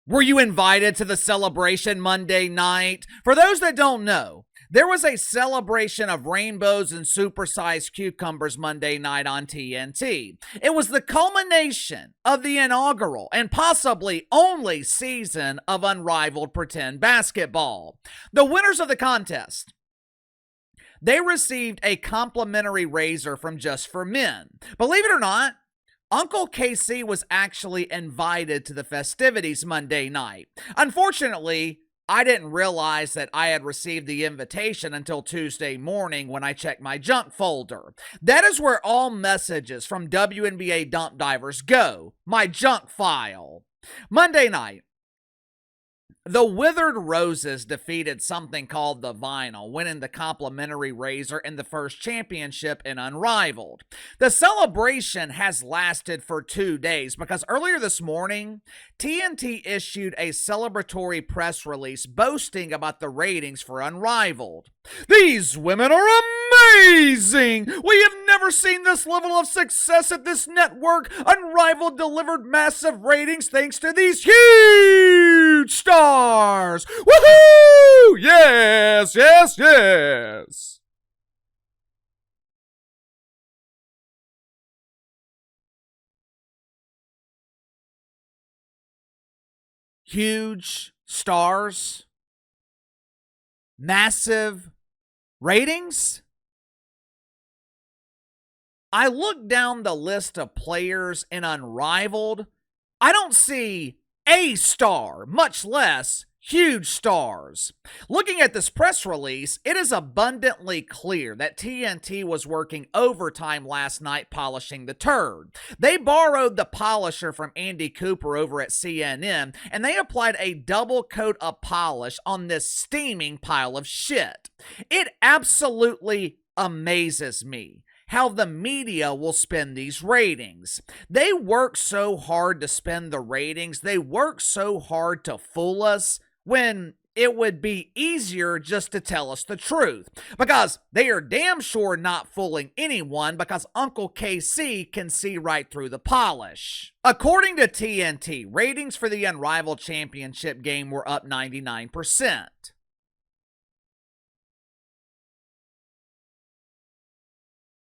Were you invited to the celebration Monday night? For those that don't know, there was a celebration of rainbows and supersized cucumbers Monday night on TNT. It was the culmination of the inaugural and possibly only season of Unrivaled Pretend Basketball. The winners of the contest, they received a complimentary razor from Just for Men. Believe it or not, Uncle KC was actually invited to the festivities Monday night. Unfortunately, I didn't realize that I had received the invitation until Tuesday morning when I checked my junk folder. That is where all messages from WNBA dump divers go, my junk file. Monday night, the Withered Roses defeated something called the Vinyl, winning the complimentary razor in the first championship in Unrivaled. The celebration has lasted for 2 days because earlier this morning, TNT issued a celebratory press release boasting about the ratings for Unrivaled. These women are amazing! We have never seen this level of success at this network. Unrivaled delivered massive ratings thanks to these huge stars. Woohoo! Yes, yes, yes. Huge stars. Massive ratings? I look down the list of players in Unrivaled. I don't see a star, much less huge stars. Looking at this press release, it is abundantly clear that TNT was working overtime last night polishing the turd. They borrowed the polisher from Andy Cooper over at CNN, and they applied a double coat of polish on this steaming pile of shit. It absolutely amazes me how the media will spin these ratings. They work so hard to spin the ratings. They work so hard to fool us when it would be easier just to tell us the truth. Because they are damn sure not fooling anyone because Uncle KC can see right through the polish. According to TNT, ratings for the Unrivaled Championship game were up 99%.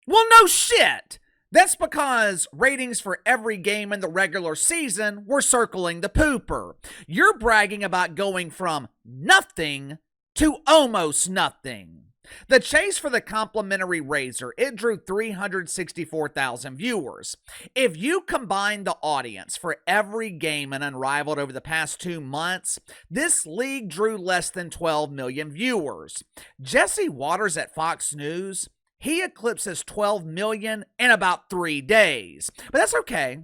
Well, no shit! That's because ratings for every game in the regular season were circling the pooper. You're bragging about going from nothing to almost nothing. The chase for the complimentary razor, it drew 364,000 viewers. If you combine the audience for every game in Unrivaled over the past 2 months, this league drew less than 12 million viewers. Jesse Waters at Fox News, he eclipses 12 million in about 3 days. But that's okay.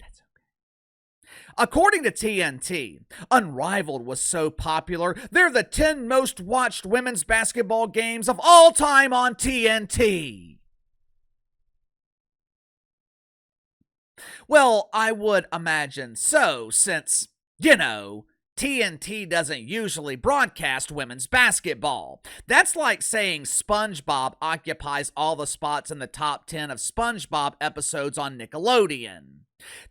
That's okay. According to TNT, Unrivaled was so popular, they're the 10 most watched women's basketball games of all time on TNT. Well, I would imagine so, since, TNT doesn't usually broadcast women's basketball. That's like saying SpongeBob occupies all the spots in the top 10 of SpongeBob episodes on Nickelodeon.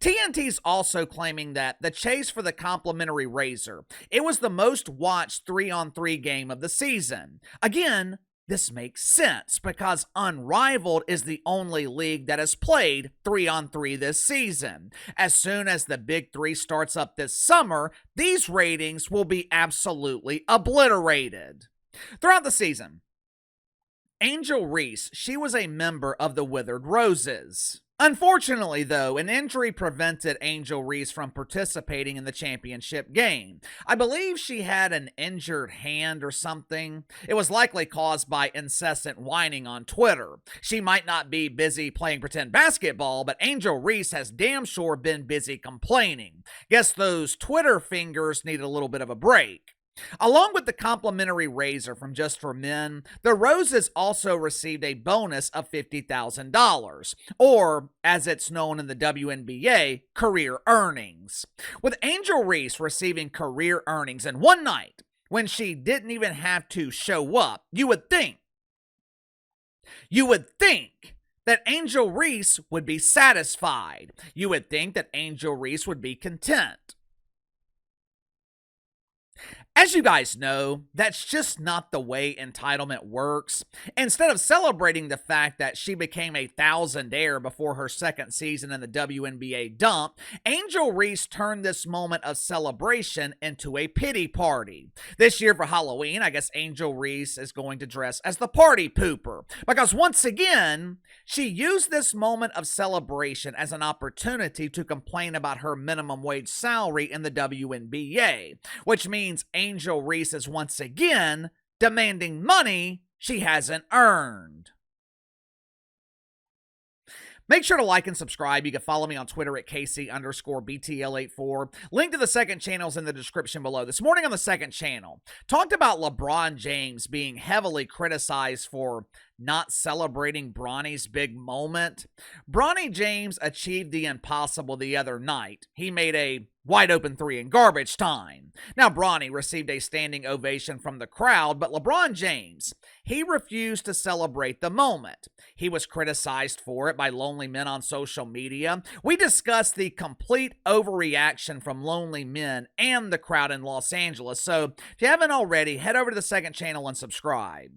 TNT's also claiming that the chase for the complimentary razor, it was the most watched 3-on-3 game of the season. Again, this makes sense because Unrivaled is the only league that has played 3-on-3 this season. As soon as the Big Three starts up this summer, these ratings will be absolutely obliterated. Throughout the season, Angel Reese, she was a member of the Withered Roses. Unfortunately, though, an injury prevented Angel Reese from participating in the championship game. I believe she had an injured hand or something. It was likely caused by incessant whining on Twitter. She might not be busy playing pretend basketball, but Angel Reese has damn sure been busy complaining. Guess those Twitter fingers need a little bit of a break. Along with the complimentary razor from Just for Men, the Roses also received a bonus of $50,000, or, as it's known in the WNBA, career earnings. With Angel Reese receiving career earnings in one night, when she didn't even have to show up, you would think that Angel Reese would be satisfied. You would think that Angel Reese would be content. As you guys know, that's just not the way entitlement works. Instead of celebrating the fact that she became a thousandaire before her second season in the WNBA dump, Angel Reese turned this moment of celebration into a pity party. This year for Halloween, I guess Angel Reese is going to dress as the party pooper, because once again, she used this moment of celebration as an opportunity to complain about her minimum wage salary in the WNBA, which means Angel Reese is once again demanding money she hasn't earned. Make sure to like and subscribe. You can follow me on Twitter at KC_BTL84. Link to the second channel is in the description below. This morning on the second channel, talked about LeBron James being heavily criticized for not celebrating Bronny's big moment. Bronny James achieved the impossible the other night. He made a wide open three in garbage time. Now, Bronny received a standing ovation from the crowd, but LeBron James, he refused to celebrate the moment. He was criticized for it by lonely men on social media. We discussed the complete overreaction from lonely men and the crowd in Los Angeles. So if you haven't already, head over to the second channel and subscribe.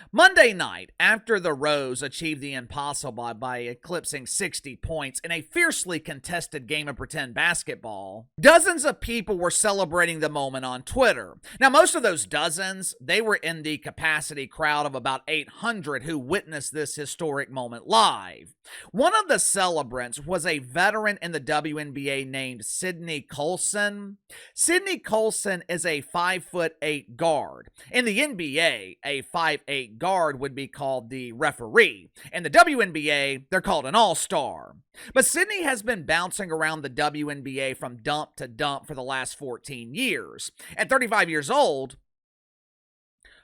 Monday night, after the Rose achieved the impossible by eclipsing 60 points in a fiercely contested game of pretend basketball, dozens of people were celebrating the moment on Twitter. Now, most of those dozens, they were in the capacity crowd of about 800 who witnessed this historic moment live. One of the celebrants was a veteran in the WNBA named Sydney Colson. Sydney Colson is a 5'8" guard. In the NBA, a 5'8" guard would be called the referee. In the WNBA, they're called an all-star. But Sydney has been bouncing around the WNBA from dump to dump for the last 14 years. At 35 years old,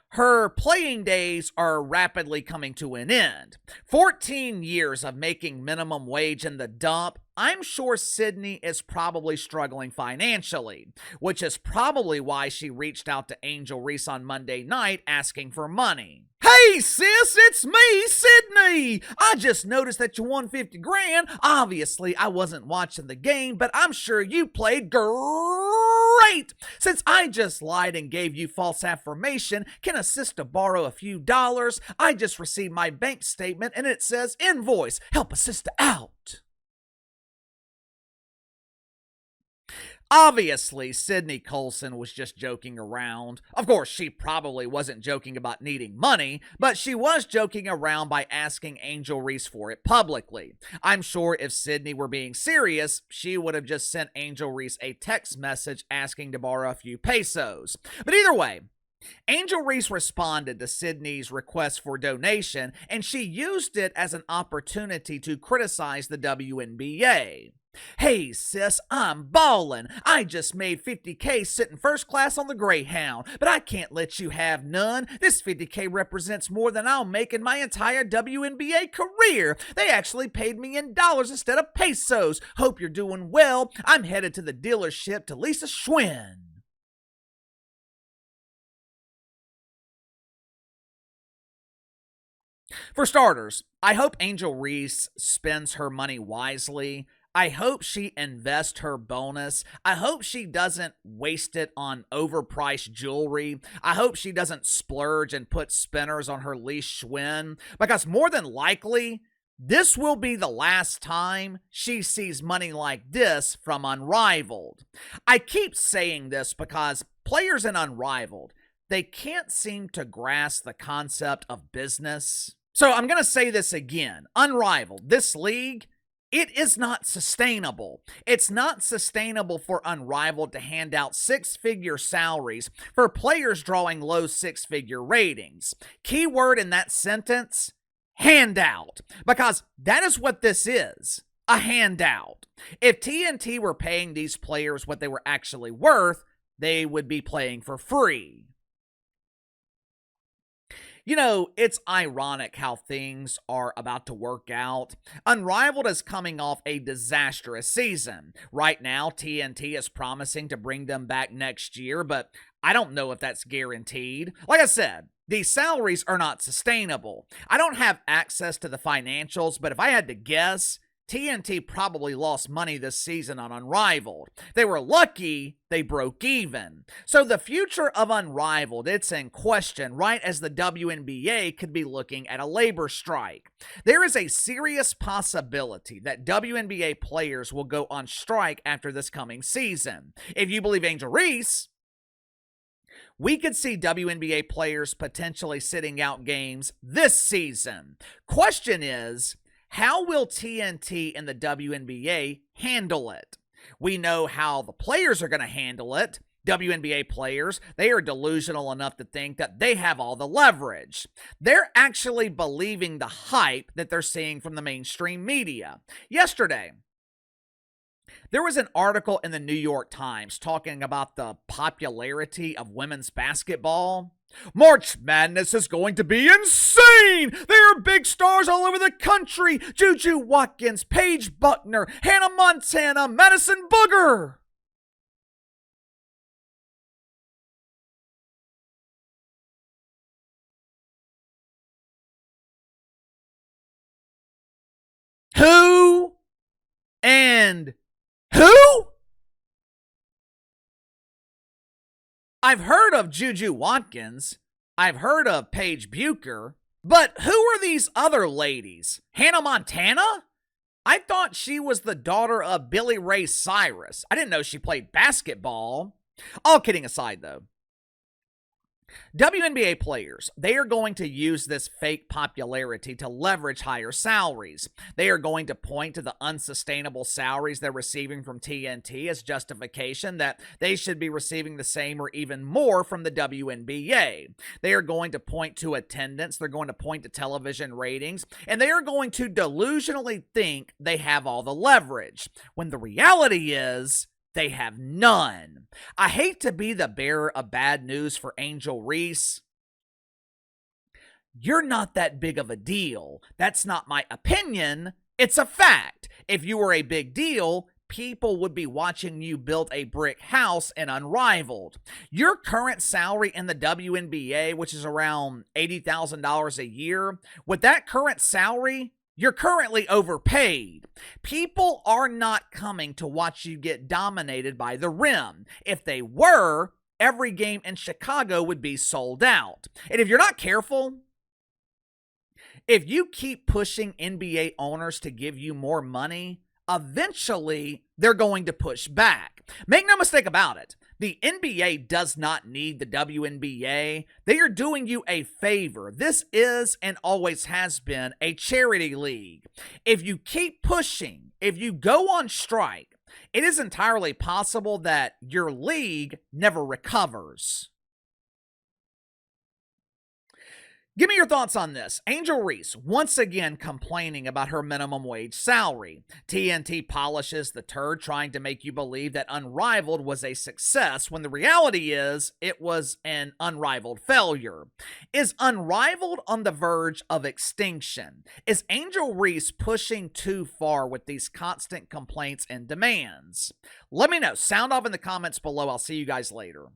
her playing days are rapidly coming to an end. 14 years of making minimum wage in the dump. I'm sure Sydney is probably struggling financially, which is probably why she reached out to Angel Reese on Monday night asking for money. Hey sis, it's me, Sydney. I just noticed that you won 50 grand. Obviously, I wasn't watching the game, but I'm sure you played great. Since I just lied and gave you false affirmation, can a sister borrow a few dollars? I just received my bank statement and it says invoice. Help a sister out. Obviously, Sydney Colson was just joking around. Of course, she probably wasn't joking about needing money, but she was joking around by asking Angel Reese for it publicly. I'm sure if Sydney were being serious, she would have just sent Angel Reese a text message asking to borrow a few pesos. But either way, Angel Reese responded to Sydney's request for donation, and she used it as an opportunity to criticize the WNBA. Hey sis, I'm ballin'. I just made 50K sitting first class on the Greyhound, but I can't let you have none. This 50K represents more than I'll make in my entire WNBA career. They actually paid me in dollars instead of pesos. Hope you're doing well. I'm headed to the dealership to lease a Schwinn. For starters, I hope Angel Reese spends her money wisely. I hope she invests her bonus. I hope she doesn't waste it on overpriced jewelry. I hope she doesn't splurge and put spinners on her lease Schwinn, because more than likely, this will be the last time she sees money like this from Unrivaled. I keep saying this because players in Unrivaled, they can't seem to grasp the concept of business. So I'm going to say this again. Unrivaled, this league, it is not sustainable. It's not sustainable for Unrivaled to hand out six-figure salaries for players drawing low six-figure ratings. Keyword in that sentence, handout. Because that is what this is, a handout. If TNT were paying these players what they were actually worth, they would be playing for free. You know, it's ironic how things are about to work out. Unrivaled is coming off a disastrous season. Right now, TNT is promising to bring them back next year, but I don't know if that's guaranteed. Like I said, these salaries are not sustainable. I don't have access to the financials, but if I had to guess, TNT probably lost money this season on Unrivaled. They were lucky they broke even. So the future of Unrivaled, it's in question right as the WNBA could be looking at a labor strike. There is a serious possibility that WNBA players will go on strike after this coming season. If you believe Angel Reese, we could see WNBA players potentially sitting out games this season. Question is, how will TNT and the WNBA handle it? We know how the players are going to handle it. WNBA players, they are delusional enough to think that they have all the leverage. They're actually believing the hype that they're seeing from the mainstream media. Yesterday, there was an article in the New York Times talking about the popularity of women's basketball. March Madness is going to be insane! There are big stars all over the country! Juju Watkins, Paige Buckner, Hannah Montana, Madison Booger! Who and who? I've heard of Juju Watkins. I've heard of Paige Bucher. But who are these other ladies? Hannah Montana? I thought she was the daughter of Billy Ray Cyrus. I didn't know she played basketball. All kidding aside, though. WNBA players, they are going to use this fake popularity to leverage higher salaries. They are going to point to the unsustainable salaries they're receiving from TNT as justification that they should be receiving the same or even more from the WNBA. They are going to point to attendance, they're going to point to television ratings, and they are going to delusionally think they have all the leverage, when the reality is they have none. I hate to be the bearer of bad news for Angel Reese. You're not that big of a deal. That's not my opinion. It's a fact. If you were a big deal, people would be watching you build a brick house in Unrivaled. Your current salary in the WNBA, which is around $80,000 a year, with that current salary, you're currently overpaid. People are not coming to watch you get dominated by the rim. If they were, every game in Chicago would be sold out. And if you're not careful, if you keep pushing NBA owners to give you more money, eventually they're going to push back. Make no mistake about it. The NBA does not need the WNBA. They are doing you a favor. This is and always has been a charity league. If you keep pushing, if you go on strike, it is entirely possible that your league never recovers. Give me your thoughts on this. Angel Reese once again complaining about her minimum wage salary. TNT polishes the turd trying to make you believe that Unrivaled was a success when the reality is it was an unrivaled failure. Is Unrivaled on the verge of extinction? Is Angel Reese pushing too far with these constant complaints and demands? Let me know. Sound off in the comments below. I'll see you guys later.